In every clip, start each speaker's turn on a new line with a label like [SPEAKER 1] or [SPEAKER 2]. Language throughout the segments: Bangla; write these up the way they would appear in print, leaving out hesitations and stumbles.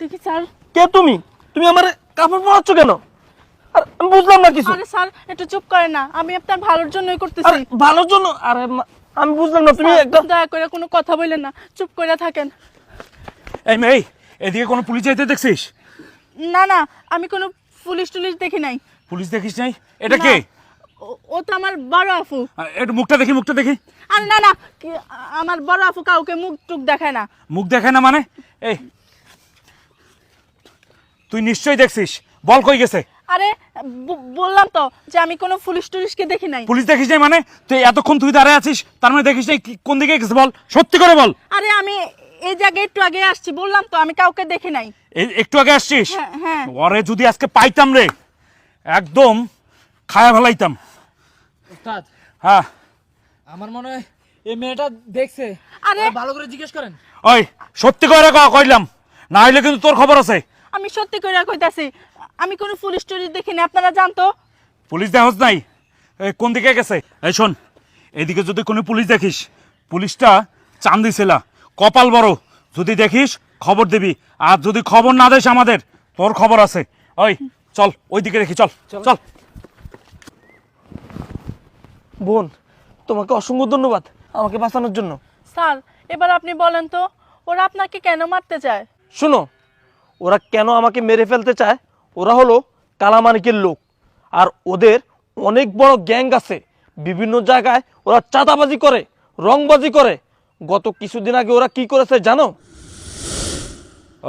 [SPEAKER 1] দেখি স্যার।
[SPEAKER 2] কে তুমি? তুমি আমার কাপড় পরাচ্ছ কেন? আর আমি বুঝলাম না কিছু।
[SPEAKER 1] আরে স্যার একটু চুপ করে না, আমি আপনার ভালোর জন্যই
[SPEAKER 2] আরে
[SPEAKER 1] করতেছি।
[SPEAKER 2] ভালোর জন্য? আরে আমি বুঝলাম না, তুমি
[SPEAKER 1] স্যার,
[SPEAKER 2] একদম
[SPEAKER 1] দয়া করে কোনো কথা বললেন না, চুপ করে থাকেন।
[SPEAKER 3] এই মেয়ে, এদিকে কোনো পুলিশ যাইতে দেখছিস?
[SPEAKER 1] না না, আমি কোনো পুলিশ টুলিশ দেখি নাই।
[SPEAKER 3] পুলিশ দেখিস নাই? এটা
[SPEAKER 1] না,
[SPEAKER 3] কে?
[SPEAKER 1] ও তো আমার বড় আফু।
[SPEAKER 3] একটু মুখটা দেখি, মুখটা দেখি।
[SPEAKER 1] আরে না না, আমার বড় আফু কাউকে মুখ টুক দেখায় না।
[SPEAKER 3] মুখ দেখায় না মানে? এই তুই নিশ্চয়ই দেখছিস, বল কই গেছে?
[SPEAKER 1] আরে বললাম তো যে আমি কোনো পুলিশ টুলিশকে দেখি নাই।
[SPEAKER 3] পুলিশ দেখিস নাই মানে? তুই এতক্ষণ তুই দাঁড়ায় আছিস, তার মানে দেখিস নাই কোন দিকে গেছে? বল, সত্যি করে বল।
[SPEAKER 1] আরে আমি এই জায়গায় একটু আগে আসছি, বললাম তো আমি কাউকে দেখি নাই।
[SPEAKER 3] একটু আগে আসছিস?
[SPEAKER 1] হ্যাঁ, হ্যাঁ।
[SPEAKER 3] ওরে যদি আজকে পাইতাম রে, একদম খায়া ফেলাইতাম।
[SPEAKER 4] উস্তাদ,
[SPEAKER 3] হ্যাঁ,
[SPEAKER 4] আমার মনে হয় এই মেয়েটা দেখছে।
[SPEAKER 1] আরে
[SPEAKER 4] আর ভালো করে জিজ্ঞেস করেন।
[SPEAKER 3] ওই সত্যি করে কইলাম, না হইলে কিন্তু তোর খবর আছে।
[SPEAKER 1] আমি সত্যি করে কইতাছি, আমি কোনো পুলিশ টুলিশ দেখি না, আপনারা জানতো।
[SPEAKER 3] পুলিশ দেখোস নাই? কোন দিকে গেছে? এই শোন, এদিকে যদি কোনো পুলিশ দেখিস, পুলিশটা চান্দি ছেলা, কপাল বড়, যদি দেখিস খবর দিবি। আর যদি খবর না দিস আমাদের, তোর খবর আছে। ওই চল, ওই দিকে দেখি, চল চল।
[SPEAKER 2] বোন, তোমাকে অসংখ্য ধন্যবাদ আমাকে বাঁচানোর জন্য।
[SPEAKER 1] স্যার এবার আপনি বলেন তো, ওরা আপনাকে কেন মারতে চায়?
[SPEAKER 2] শোনো, ওরা কেন আমাকে মেরে ফেলতে চায়? ওরা হলো কালামানিকের লোক, আর ওদের অনেক বড় গ্যাং আছে। বিভিন্ন জায়গায় ওরা চাঁদাবাজি করে, রংবাজি করে। গত কিছুদিন আগে ওরা কি করেছে জানো?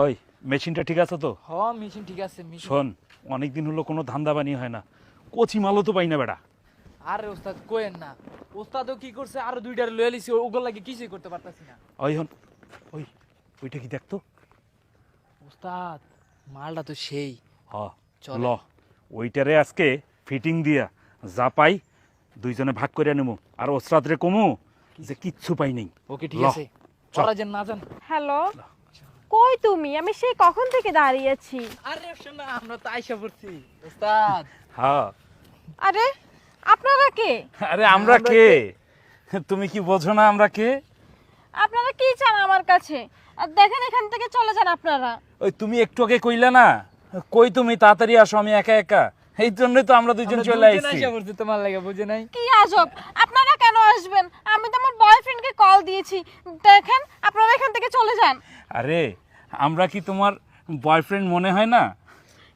[SPEAKER 3] ওই মেশিনটা ঠিক আছে তো?
[SPEAKER 4] হ, মেশিন ঠিক আছে। মেশিন।
[SPEAKER 3] শোন, অনেকদিন হলো কোনো ধান্দা বানি হয় না, কচি মালও তো পাই না বেটা।
[SPEAKER 4] আরে ওস্তাদ কোয়েন না, ওস্তাদও কি করছে, আরো দুইটার লয়ে লিছি, ওগুলো লাগে কিছুই করতে পারতাছি না।
[SPEAKER 3] ওই হন, ওই ওইটা কি দেখতো?
[SPEAKER 4] ওস্তাদ মালটা তো সেই।
[SPEAKER 3] হ,
[SPEAKER 4] চলে।
[SPEAKER 3] ল ওইটারে আজকে ফিটিং দিয়া যা পাই দুইজনে ভাগ করে নেবো। আর ওস্তাদরে কমু যে কিচ্ছু পাই নাই।
[SPEAKER 4] ওকে ঠিক
[SPEAKER 3] ল,
[SPEAKER 4] আছে,
[SPEAKER 3] চল।
[SPEAKER 4] ওরা যেন না জান।
[SPEAKER 5] হ্যালো, কই তুমি? আমি সেই কখন থেকে দাঁড়িয়েছি।
[SPEAKER 4] আরে শোনা, আমরা তো আইসা পড়ছি ওস্তাদ।
[SPEAKER 3] হ্যাঁ,
[SPEAKER 5] আরে আপনারা কে?
[SPEAKER 3] আরে আমরা কে? তুমি কি বোঝো না আমরা কে?
[SPEAKER 5] আপনারা কি চান আমার কাছে? আর দেখেন এখান থেকে চলে যান আপনারা।
[SPEAKER 3] ওই তুমি একটু আগে কইলা না, কই তুমি তাড়াতাড়ি আসো, আমি একা একা। এই জন্যই তো আমরা দুইজন
[SPEAKER 4] আমরা
[SPEAKER 3] চলে
[SPEAKER 4] দুইজন
[SPEAKER 3] আইছি।
[SPEAKER 4] আইসা পড়ছি, তোমার লাগে বুঝে নাই।
[SPEAKER 5] কি আজব, আপনারা কেন আসবেন? আমি তো আমার বয়ফ্রেন্ডকে কল দিয়েছি। দেখেন আপনারা এখান থেকে চলে যান।
[SPEAKER 3] আরে আমরা কি তোমার বয়ফ্রেন্ড মনে হয় না?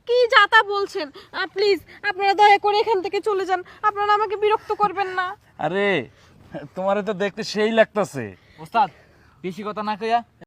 [SPEAKER 5] কি যাতা বলছেন? প্লিজ আপনারা দয়া করে এখান থেকে চলে যান। আপনারা আমাকে বিরক্ত করবেন না।
[SPEAKER 3] আরে তোমারে তো দেখতে সেই লাগতাছে।
[SPEAKER 4] ওস্তাদ বেশি কথা না কইয়া